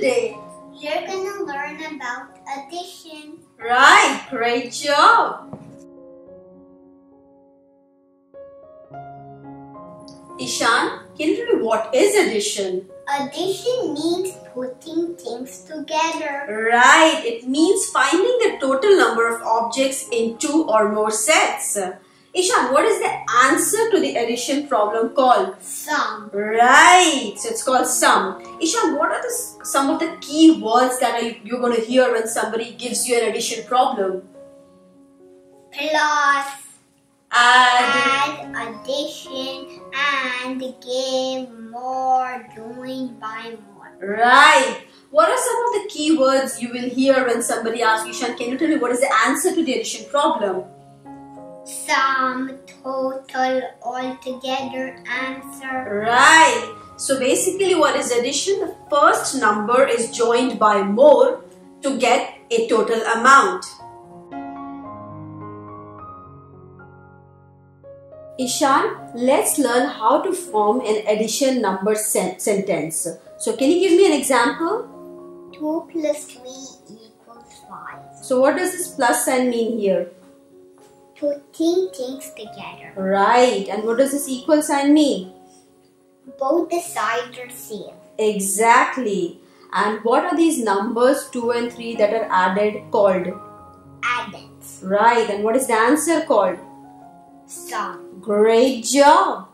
today? You're gonna learn about addition. Right, great job. Ishan, can you tell me what is addition? Addition means putting things together. Right, it means finding the total number of objects in two or more sets. Ishan, what is the answer to the addition problem called? Sum. Right, so it's called sum. Ishan, what are some of the key words that you're going to hear when somebody gives you an addition problem? Plus, Add, addition, and give, more, join by more. Right. What are some of the key words you will hear when somebody asks you, Ishan, can you tell me what is the answer to the addition problem? Sum, total, altogether, answer. Right. So basically what is addition? The first number is joined by more to get a total amount. Ishan, let's learn how to form an addition number sentence. So can you give me an example? 2 plus 3 equals 5. So what does this plus sign mean here? Putting things together. Right. And what does this equal sign mean? Both the sides are same. Exactly. And what are these numbers 2 and 3 that are added called? Addends. Right. And what is the answer called? Sum. Great job.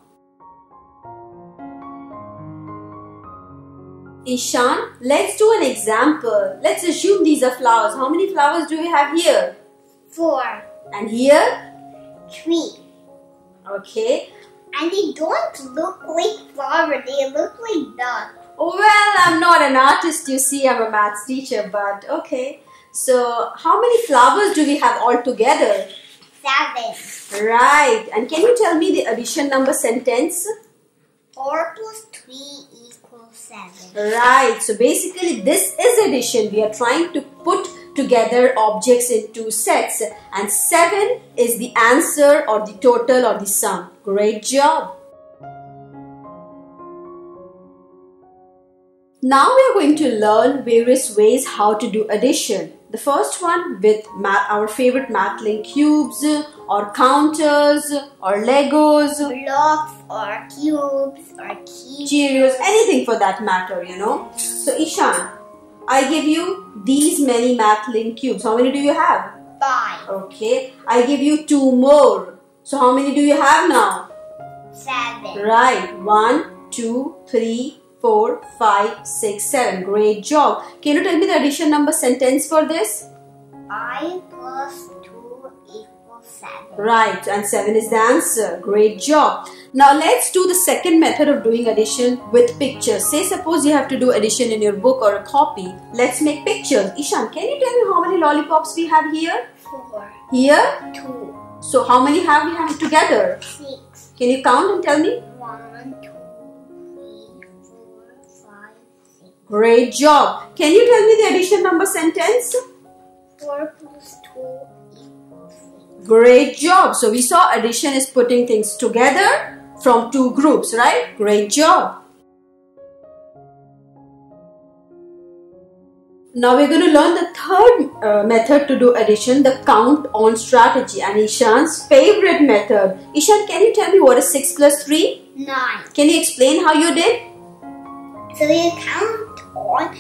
Ishan, let's do an example. Let's assume these are flowers. How many flowers do we have here? 4. And here? 3. Okay. And they don't look like flowers, they look like ducks. Oh, well, I'm not an artist, you see. I'm a maths teacher, but okay. So, how many flowers do we have all together? 7. Right. And can you tell me the addition number sentence? 4 plus 3 equals 7. Right. So basically this is addition. We are trying to put together objects in two sets. And 7 is the answer or the total or the sum. Great job. Now we are going to learn various ways how to do addition. The first one with our favorite MathLink cubes or counters or Legos, Blocks or cubes or keys. Cheerios, anything for that matter, you know. So Ishan, I give you these many MathLink cubes. How many do you have? 5. Okay. I give you 2 more. So how many do you have now? 7. Right. 1, 2, 3, 4, 5, 6, 7. Great job. Can you tell me the addition number sentence for this? 5 plus 2 equals 7. Right, and 7 is the answer. Great job. Now let's do the second method of doing addition with pictures. Say suppose you have to do addition in your book or a copy. Let's make pictures. Ishan, can you tell me how many lollipops we have here? 4. Here? 2. So how many have we have together? 6. Can you count and tell me? 1, 2, 3, 4, 5, 6. Great job. Can you tell me the addition number sentence? 4 plus 2 equals 6. Great job. So we saw addition is putting things together from two groups, right? Great job. Now we're going to learn the third method to do addition, the count on strategy, and Ishan's favorite method. Ishan, can you tell me what is 6 plus 3? 9. Can you explain how you did? So you count on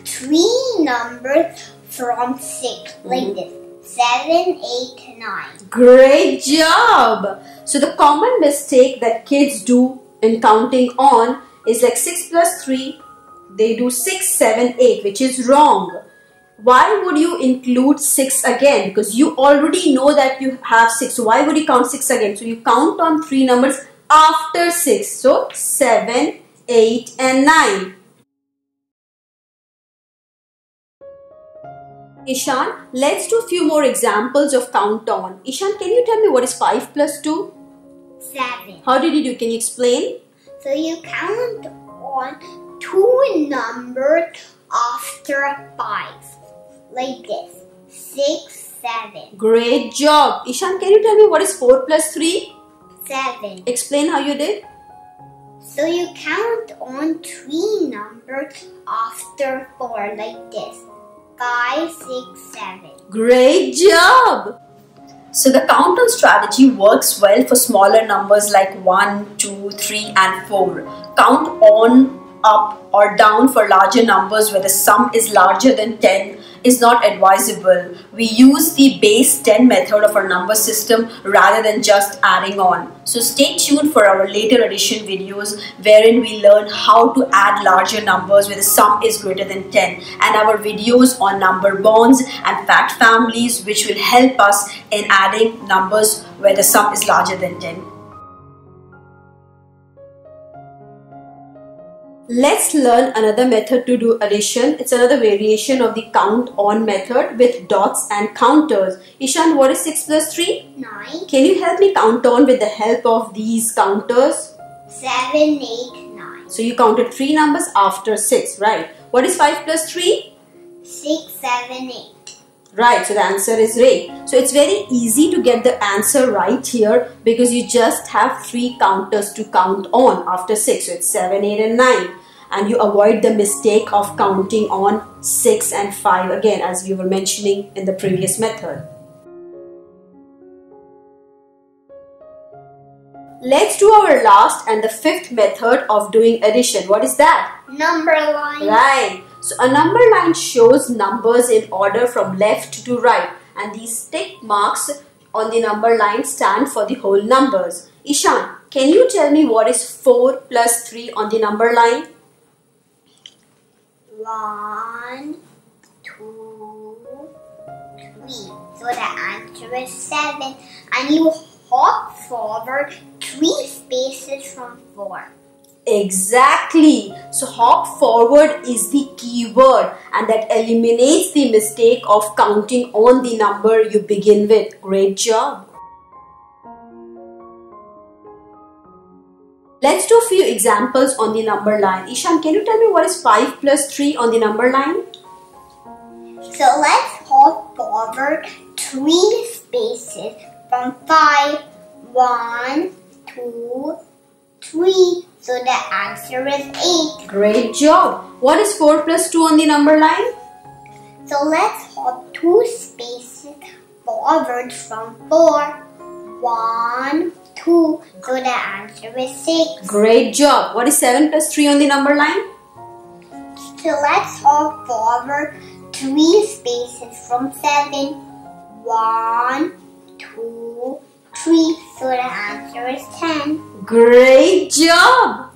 3 numbers from 6, like this. 7, 8, 9. Great job! So the common mistake that kids do in counting on is like 6 plus 3, they do 6, 7, 8, which is wrong. Why would you include 6 again? Because you already know that you have 6. So why would you count 6 again? So you count on 3 numbers after 6. So 7, 8 and 9. Ishan, let's do a few more examples of count on. Ishan, can you tell me what is 5 plus 2? 7. How did you do? Can you explain? So you count on 2 numbers after 5. Like this. 6, 7. Great job. Ishan, can you tell me what is 4 plus 3? 7. Explain how you did. So you count on 3 numbers after 4 like this. 5, 6, 7. Great job! So the count-on strategy works well for smaller numbers like 1, 2, 3 and 4. Count on, up or down for larger numbers where the sum is larger than 10 is not advisable. We use the base 10 method of our number system rather than just adding on. So stay tuned for our later addition videos wherein we learn how to add larger numbers where the sum is greater than 10, and our videos on number bonds and fact families which will help us in adding numbers where the sum is larger than 10. Let's learn another method to do addition. It's another variation of the count on method with dots and counters. Ishan, what is 6 plus 3? 9. Can you help me count on with the help of these counters? 7, 8, 9. So you counted 3 numbers after 6, right? What is 5 plus 3? 6, 7, 8. Right, so the answer is right. So it's very easy to get the answer right here because you just have 3 counters to count on after 6. So it's 7, 8 and 9. And you avoid the mistake of counting on 6 and 5 again, as we were mentioning in the previous method. Let's do our last and the 5th method of doing addition. What is that? Number line. Right. So a number line shows numbers in order from left to right, and these tick marks on the number line stand for the whole numbers. Ishan, can you tell me what is 4 plus 3 on the number line? 1, 2, 3. So the answer is 7. And you hop forward 3 spaces from 4. Exactly. So hop forward is the key word, and that eliminates the mistake of counting on the number you begin with. Great job. Let's do a few examples on the number line. Ishan, can you tell me what is 5 plus 3 on the number line? So let's hop forward 3 spaces from 5. 1, 2, 3. So the answer is 8. Great job. What is 4 plus 2 on the number line? So let's hop 2 spaces forward from 4. 1, 2. So the answer is 6. Great job. What is 7 plus 3 on the number line? So let's hop forward 3 spaces from 7. 1, 2, 3. So the answer is 10. Great job.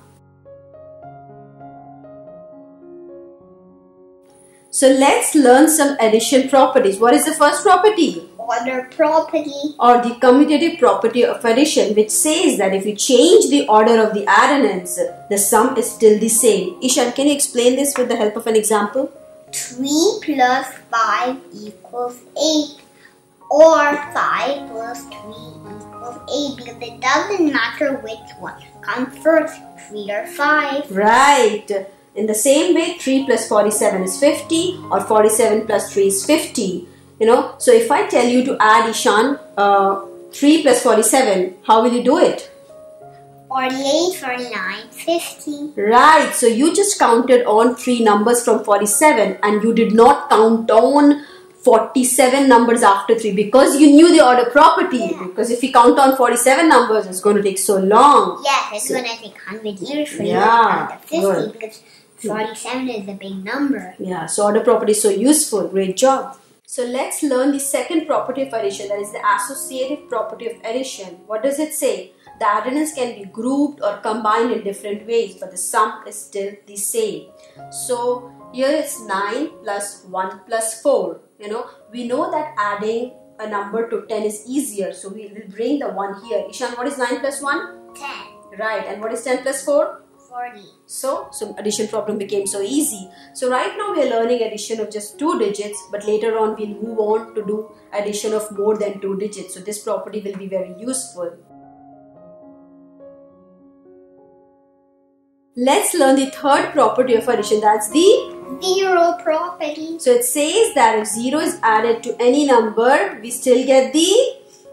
So let's learn some addition properties. What is the first property? Order property. Or the commutative property of addition, which says that if you change the order of the addends, the sum is still the same. Ishan, can you explain this with the help of an example? 3 plus 5 equals 8. Or 5 plus 3 equals 8, because it doesn't matter which one comes first, 3 or 5. Right. In the same way, 3 plus 47 is 50, or 47 plus 3 is 50. You know, so if I tell you to add, Ishan, 3 plus 47, how will you do it? 48, 49, 50. Right. So you just counted on 3 numbers from 47 and you did not count on 47 numbers after 3 because you knew the order property. Yeah. Because if you count on 47 numbers, it's going to take so long. Yes, it's going to take 100 years for you to count to 50 good. Because 47 is a big number. Yeah, so order property is so useful. Great job. So let's learn the second property of addition, that is the associative property of addition. What does it say? The addends can be grouped or combined in different ways, but the sum is still the same. So here it's 9 plus 1 plus 4. You know, we know that adding a number to 10 is easier, so we will bring the 1 here. Ishan, what is 9 plus 1? 10. Right, and what is 10 plus 4? 40. So addition problem became so easy. So right now we are learning addition of just 2 digits, but later on we'll move on to do addition of more than 2 digits. So this property will be very useful. Let's learn the third property of addition, that's the zero property. So it says that if 0 is added to any number, we still get the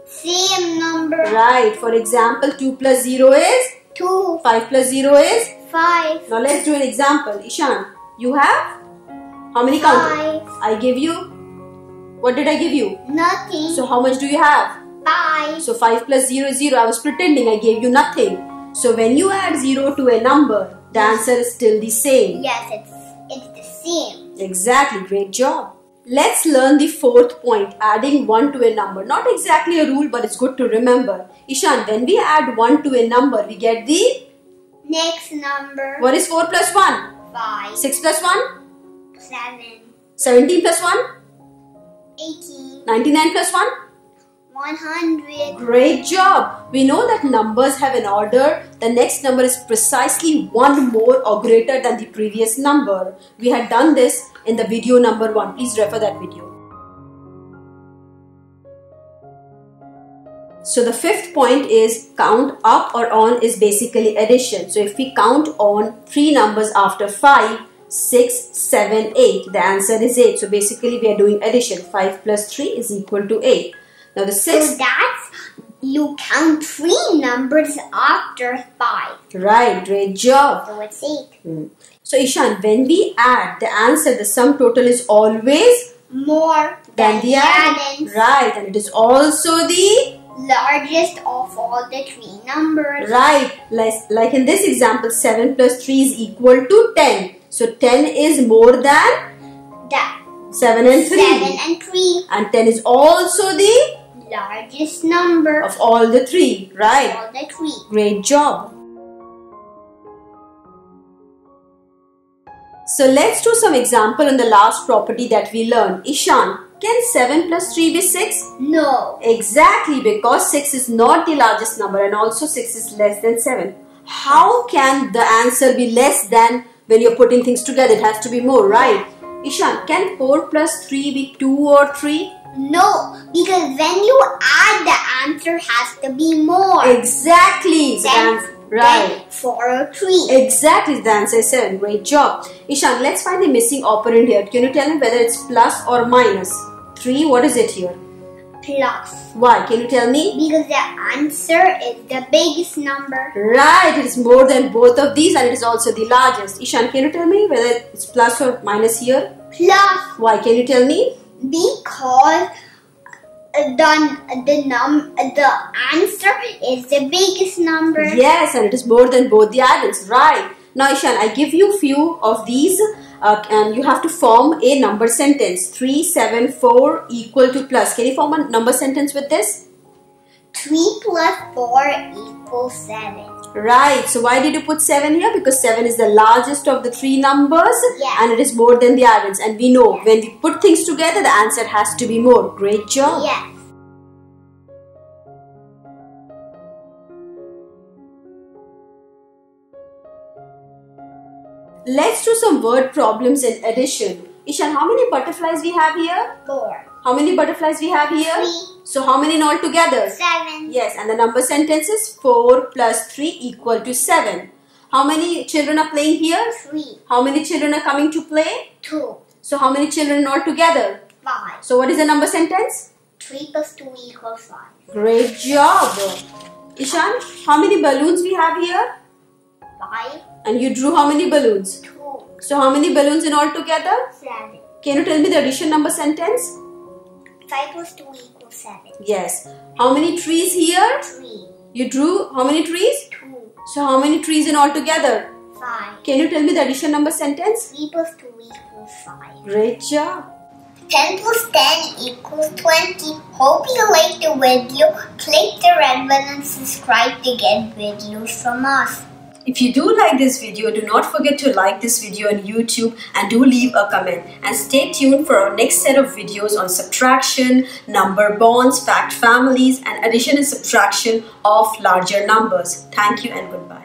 same number. Right. For example, 2 plus 0 is 2. 5 plus 0 is? 5. Now let's do an example. Ishan, you have? How many counters? 5. I give you? What did I give you? Nothing. So how much do you have? 5. So 5 plus 0 is 0. I was pretending I gave you nothing. So when you add 0 to a number, the answer is still the same. Yes, it's the same. Exactly. Great job. Let's learn the fourth point, adding 1 to a number. Not exactly a rule, but it's good to remember. Ishan, when we add 1 to a number, we get the next number. What is 4 plus 1? 5. 6 plus 1? 7. 17 plus 1? 18. 99 plus 1? 100. Great job. We know that numbers have an order. The next number is precisely one more or greater than the previous number. We had done this in the video number 1. Please refer that video. So the fifth point is count up or on is basically addition. So if we count on 3 numbers after 5, 6, 7, 8, the answer is 8. So basically we are doing addition. 5 plus 3 is equal to 8. Now the sixth. So that's, you count 3 numbers after 5. Right, great job. So it's 8. So Ishan, when we add the answer, the sum total is always more than the addends. Right, and it is also the largest of all the 3 numbers. Right, like in this example, 7 plus 3 is equal to 10. So 10 is more than that 7 and 3. 7 and 3. And 10 is also the largest number of all the 3. Right. All the 3. Great job. So let's do some example on the last property that we learned. Ishan, can 7 plus 3 be 6? No. Exactly, because 6 is not the largest number and also 6 is less than 7. How can the answer be less than when you're putting things together? It has to be more, right? Ishan, can 4 plus 3 be 2 or 3? No, because when you add, the answer has to be more. Exactly. Right. 4 or 3. Exactly, the answer is 7. Great job. Ishan, let's find the missing operand here. Can you tell me whether it's plus or minus? 3, what is it here? Plus. Why? Can you tell me? Because the answer is the biggest number. Right, it is more than both of these and it is also the largest. Ishan, can you tell me whether it's plus or minus here? Plus. Why? Can you tell me? Because the answer is the biggest number. Yes, and it is more than both the addends. Right. Now, Ishan, I give you few of these and you have to form a number sentence. 3, 7, 4 equal to plus. Can you form a number sentence with this? 3 plus 4 equals 7. Right. So why did you put 7 here? Because 7 is the largest of the 3 numbers. Yes. And it is more than the addends. And we know when we put things together, the answer has to be more. Great job. Yes. Let's do some word problems in addition. Ishan, how many butterflies we have here? 4. How many butterflies we have here? 3. So how many in all together? 7. Yes, and the number sentence is 4 plus 3 equal to 7. How many children are playing here? 3. How many children are coming to play? 2. So how many children all together? 5. So what is the number sentence? 3 plus 2 equals 5. Great job. Ishan, how many balloons we have here? 5. And you drew how many balloons? 2. So how many balloons in all together? 7. Can you tell me the addition number sentence? 5 plus 2 equals 7. Yes. How many trees here? 3. You drew how many trees? 2. So how many trees in all together? 5. Can you tell me the addition number sentence? 3 plus 2 equals 5. Great job. 10 plus 10 equals 20. Hope you liked the video. Click the red button and subscribe to get videos from us. If you do like this video, do not forget to like this video on YouTube and do leave a comment. And stay tuned for our next set of videos on subtraction, number bonds, fact families, and addition and subtraction of larger numbers. Thank you and goodbye.